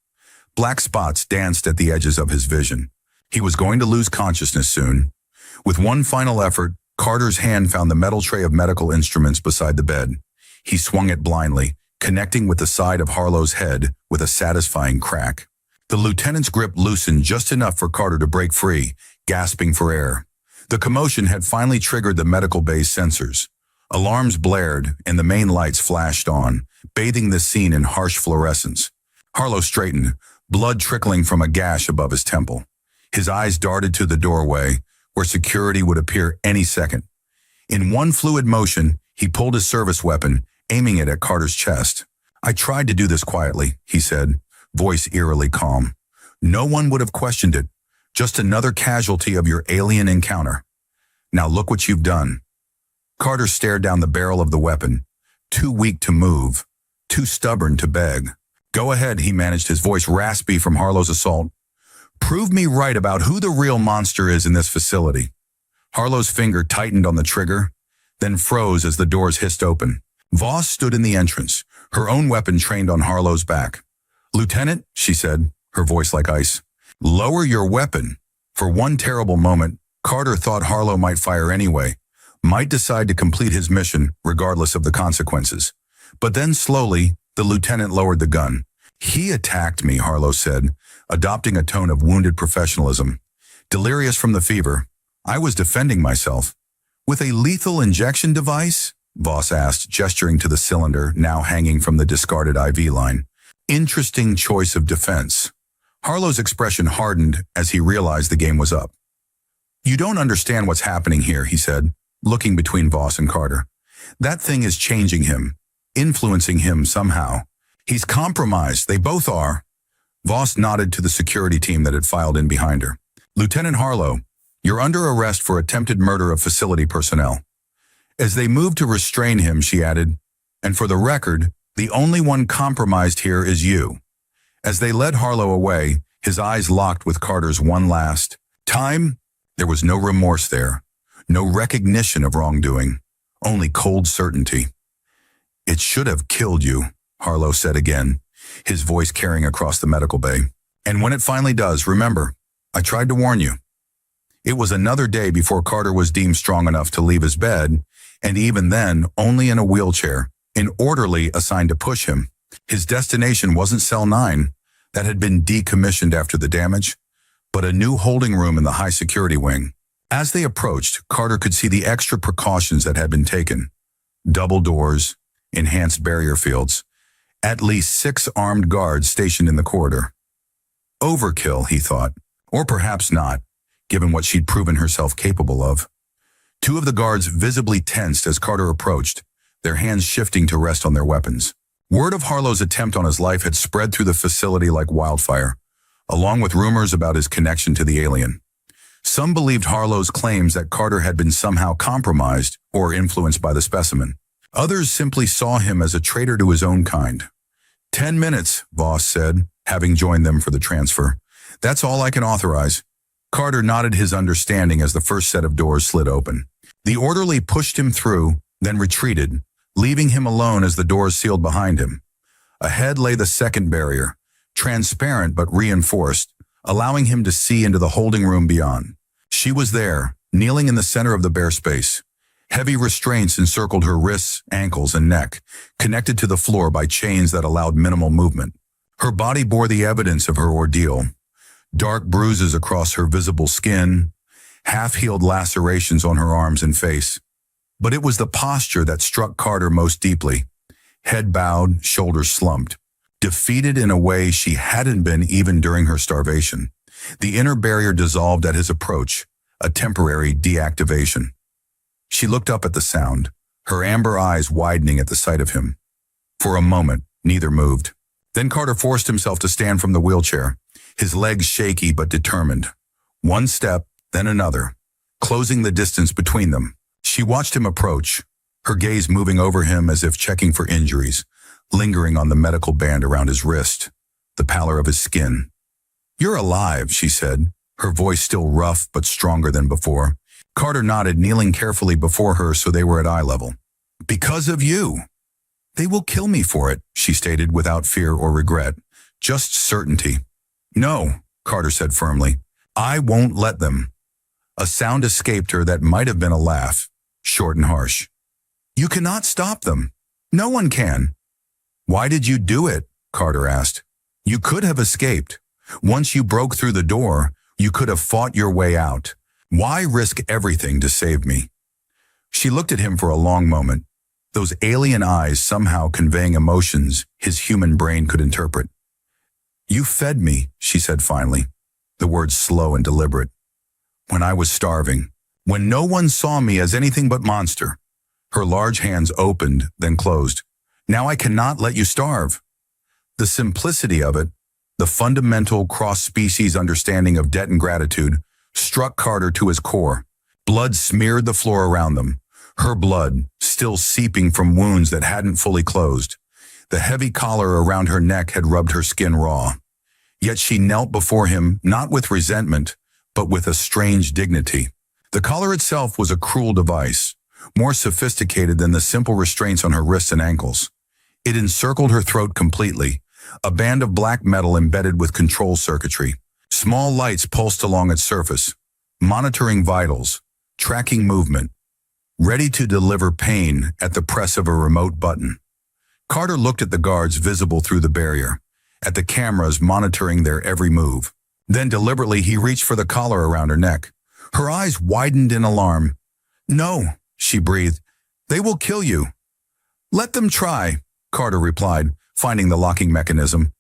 S2: Black spots danced at the edges of his vision. He was going to lose consciousness soon. With one final effort, Carter's hand found the metal tray of medical instruments beside the bed. He swung it blindly, connecting with the side of Harlow's head with a satisfying crack. The lieutenant's grip loosened just enough for Carter to break free, gasping for air. The commotion had finally triggered the medical bay's sensors. Alarms blared, and the main lights flashed on, bathing the scene in harsh fluorescence. Harlow straightened, blood trickling from a gash above his temple. His eyes darted to the doorway, where security would appear any second. In one fluid motion, he pulled his service weapon, aiming it at Carter's chest. I tried to do this quietly, he said, voice eerily calm. No one would have questioned it. Just another casualty of your alien encounter. Now look what you've done. Carter stared down the barrel of the weapon, too weak to move, too stubborn to beg. Go ahead, he managed, his voice raspy from Harlow's assault. Prove me right about who the real monster is in this facility. Harlow's finger tightened on the trigger, then froze as the doors hissed open. Voss stood in the entrance, her own weapon trained on Harlow's back. Lieutenant, she said, her voice like ice, lower your weapon. For one terrible moment, Carter thought Harlow might fire anyway, might decide to complete his mission regardless of the consequences. But then slowly, the lieutenant lowered the gun. He attacked me, Harlow said, adopting a tone of wounded professionalism. Delirious from the fever, I was defending myself. With a lethal injection device? Voss asked, gesturing to the cylinder now hanging from the discarded IV line. Interesting choice of defense. Harlow's expression hardened as he realized the game was up. You don't understand what's happening here, he said, looking between Voss and Carter. That thing is changing him, influencing him somehow. He's compromised, they both are. Voss nodded to the security team that had filed in behind her. Lieutenant Harlow, you're under arrest for attempted murder of facility personnel. As they moved to restrain him, she added, and for the record, the only one compromised here is you. As they led Harlow away, his eyes locked with Carter's one last time. There was no remorse there, no recognition of wrongdoing, only cold certainty. It should have killed you, Harlow said again, his voice carrying across the medical bay. And when it finally does, remember, I tried to warn you. It was another day before Carter was deemed strong enough to leave his bed, and even then, only in a wheelchair, an orderly assigned to push him. His destination wasn't Cell 9, that had been decommissioned after the damage, but a new holding room in the high security wing. As they approached, Carter could see the extra precautions that had been taken. Double doors, enhanced barrier fields, at least 6 armed guards stationed in the corridor. Overkill, he thought, or perhaps not, given what she'd proven herself capable of. 2 of the guards visibly tensed as Carter approached, their hands shifting to rest on their weapons. Word of Harlow's attempt on his life had spread through the facility like wildfire, along with rumors about his connection to the alien. Some believed Harlow's claims that Carter had been somehow compromised or influenced by the specimen. Others simply saw him as a traitor to his own kind. 10 minutes, Voss said, having joined them for the transfer. That's all I can authorize. Carter nodded his understanding as the first set of doors slid open. The orderly pushed him through, then retreated, leaving him alone as the doors sealed behind him. Ahead lay the second barrier, transparent but reinforced, allowing him to see into the holding room beyond. She was there, kneeling in the center of the bare space. Heavy restraints encircled her wrists, ankles, and neck, connected to the floor by chains that allowed minimal movement. Her body bore the evidence of her ordeal. Dark bruises across her visible skin, half-healed lacerations on her arms and face. But it was the posture that struck Carter most deeply. Head bowed, shoulders slumped. Defeated in a way she hadn't been even during her starvation. The inner barrier dissolved at his approach, a temporary deactivation. She looked up at the sound, her amber eyes widening at the sight of him. For a moment, neither moved. Then Carter forced himself to stand from the wheelchair, his legs shaky but determined. One step, then another, closing the distance between them. She watched him approach, her gaze moving over him as if checking for injuries, lingering on the medical band around his wrist, the pallor of his skin. "You're alive," she said, her voice still rough but stronger than before. Carter nodded, kneeling carefully before her so they were at eye level. "Because of you." "They will kill me for it," she stated without fear or regret, just certainty. "No," Carter said firmly. "I won't let them." A sound escaped her that might have been a laugh, short and harsh. "You cannot stop them. No one can." "Why did you do it?" Carter asked. "You could have escaped. Once you broke through the door, you could have fought your way out. Why risk everything to save me?" She looked at him for a long moment, those alien eyes somehow conveying emotions his human brain could interpret. "You fed me," she said finally, the words slow and deliberate. "When I was starving, when no one saw me as anything but monster." Her large hands opened, then closed. "Now I cannot let you starve." The simplicity of it, the fundamental cross-species understanding of debt and gratitude, struck Carter to his core. Blood smeared the floor around them, her blood still seeping from wounds that hadn't fully closed. The heavy collar around her neck had rubbed her skin raw. Yet she knelt before him, not with resentment, but with a strange dignity. The collar itself was a cruel device, more sophisticated than the simple restraints on her wrists and ankles. It encircled her throat completely, a band of black metal embedded with control circuitry. Small lights pulsed along its surface, monitoring vitals, tracking movement, ready to deliver pain at the press of a remote button. Carter looked at the guards visible through the barrier, at the cameras monitoring their every move. Then deliberately he reached for the collar around her neck. Her eyes widened in alarm. "No," she breathed. "They will kill you." "Let them try," Carter replied, finding the locking mechanism.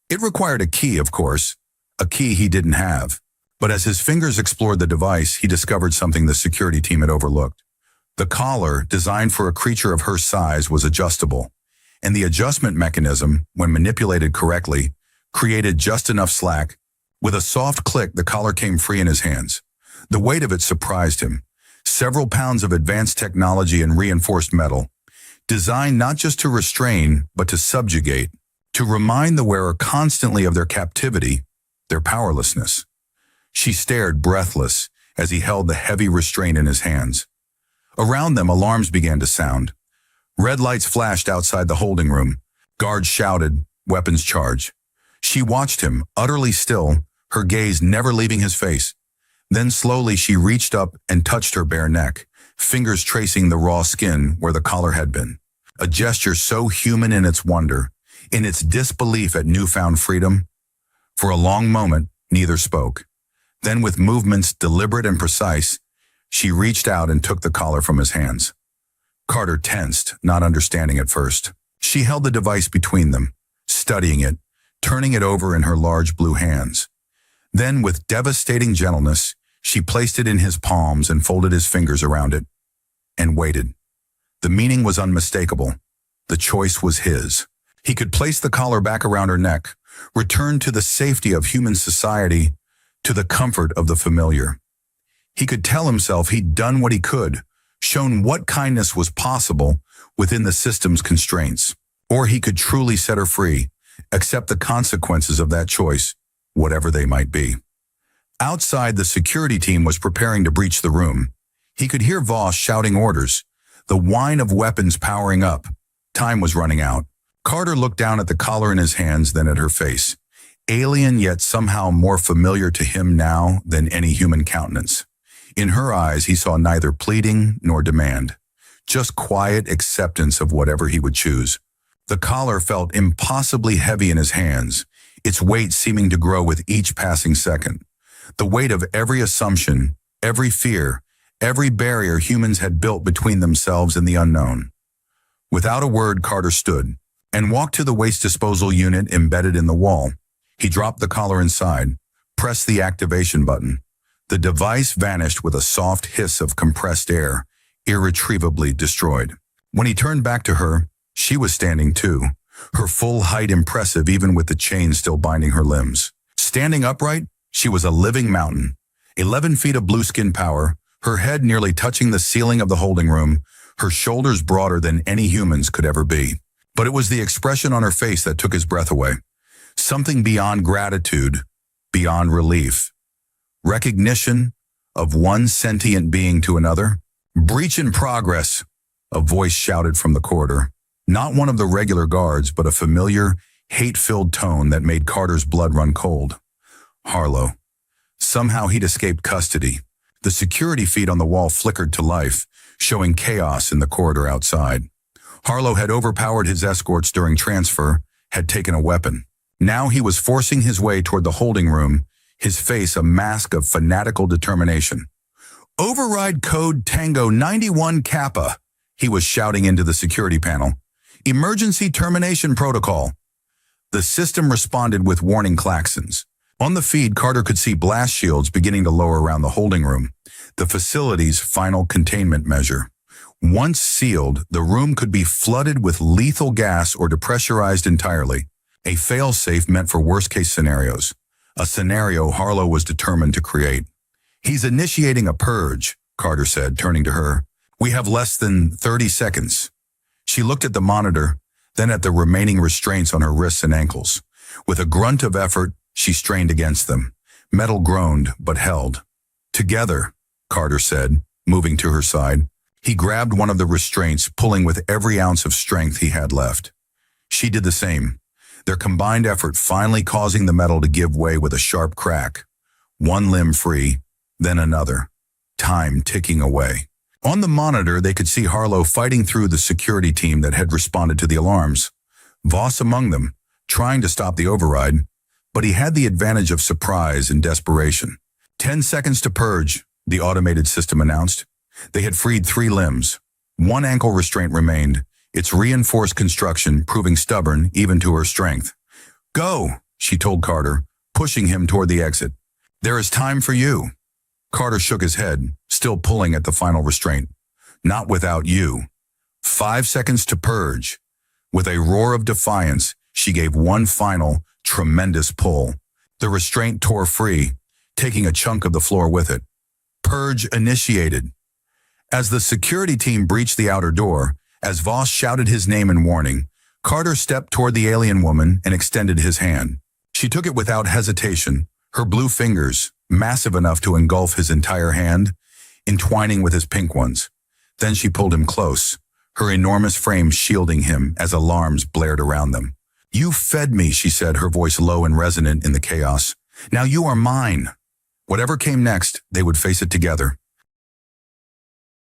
S2: It required a key, of course, a key he didn't have. But as his fingers explored the device, he discovered something the security team had overlooked. The collar, designed for a creature of her size, was adjustable, and the adjustment mechanism, when manipulated correctly, created just enough slack. With a soft click, the collar came free in his hands. The weight of it surprised him. Several pounds of advanced technology and reinforced metal, designed not just to restrain, but to subjugate, to remind the wearer constantly of their captivity, their powerlessness. She stared breathless as he held the heavy restraint in his hands. Around them, alarms began to sound. Red lights flashed outside the holding room. Guards shouted, weapons charged. She watched him, utterly still, her gaze never leaving his face. Then slowly she reached up and touched her bare neck, fingers tracing the raw skin where the collar had been. A gesture so human in its wonder, in its disbelief at newfound freedom. For a long moment, neither spoke. Then with movements deliberate and precise, she reached out and took the collar from his hands. Carter tensed, not understanding at first. She held the device between them, studying it, turning it over in her large blue hands. Then, with devastating gentleness, she placed it in his palms and folded his fingers around it, and waited. The meaning was unmistakable. The choice was his. He could place the collar back around her neck, return to the safety of human society, to the comfort of the familiar. He could tell himself he'd done what he could, shown what kindness was possible within the system's constraints. Or he could truly set her free, accept the consequences of that choice, whatever they might be. Outside, the security team was preparing to breach the room. He could hear Voss shouting orders, the whine of weapons powering up. Time was running out. Carter looked down at the collar in his hands, then at her face. Alien, yet somehow more familiar to him now than any human countenance. In her eyes, he saw neither pleading nor demand, just quiet acceptance of whatever he would choose. The collar felt impossibly heavy in his hands, its weight seeming to grow with each passing second. The weight of every assumption, every fear, every barrier humans had built between themselves and the unknown. Without a word, Carter stood and walked to the waste disposal unit embedded in the wall. He dropped the collar inside, pressed the activation button. The device vanished with a soft hiss of compressed air, irretrievably destroyed. When he turned back to her, she was standing too, her full height impressive even with the chain still binding her limbs. Standing upright, she was a living mountain. 11 feet of blue skin power, her head nearly touching the ceiling of the holding room, her shoulders broader than any human's could ever be. But it was the expression on her face that took his breath away. Something beyond gratitude, beyond relief. Recognition of one sentient being to another. Breach in progress, a voice shouted from the corridor. Not one of the regular guards, but a familiar, hate-filled tone that made Carter's blood run cold. Harlow. Somehow he'd escaped custody. The security feed on the wall flickered to life, showing chaos in the corridor outside. Harlow had overpowered his escorts during transfer, had taken a weapon. Now he was forcing his way toward the holding room, his face a mask of fanatical determination. "Override code Tango 91 Kappa," he was shouting into the security panel. "Emergency termination protocol." The system responded with warning klaxons. On the feed, Carter could see blast shields beginning to lower around the holding room, the facility's final containment measure. Once sealed, the room could be flooded with lethal gas or depressurized entirely, a fail-safe meant for worst-case scenarios, a scenario Harlow was determined to create. "He's initiating a purge," Carter said, turning to her. "We have less than 30 seconds. She looked at the monitor, then at the remaining restraints on her wrists and ankles. With a grunt of effort, she strained against them. Metal groaned, but held. "Together," Carter said, moving to her side. He grabbed one of the restraints, pulling with every ounce of strength he had left. She did the same, their combined effort finally causing the metal to give way with a sharp crack. One limb free, then another. Time ticking away. On the monitor, they could see Harlow fighting through the security team that had responded to the alarms. Voss among them, trying to stop the override, but he had the advantage of surprise and desperation. 10 seconds to purge, the automated system announced. They had freed 3 limbs. One ankle restraint remained, its reinforced construction proving stubborn even to her strength. "Go," she told Carter, pushing him toward the exit. "There is time for you." Carter shook his head, still pulling at the final restraint. "Not without you." 5 seconds to purge. With a roar of defiance, she gave one final, tremendous pull. The restraint tore free, taking a chunk of the floor with it. Purge initiated. As the security team breached the outer door, as Voss shouted his name in warning, Carter stepped toward the alien woman and extended his hand. She took it without hesitation, her blue fingers, massive enough to engulf his entire hand, entwining with his pink ones. Then she pulled him close, her enormous frame shielding him as alarms blared around them. "You fed me," she said, her voice low and resonant in the chaos. "Now you are mine." Whatever came next, they would face it together.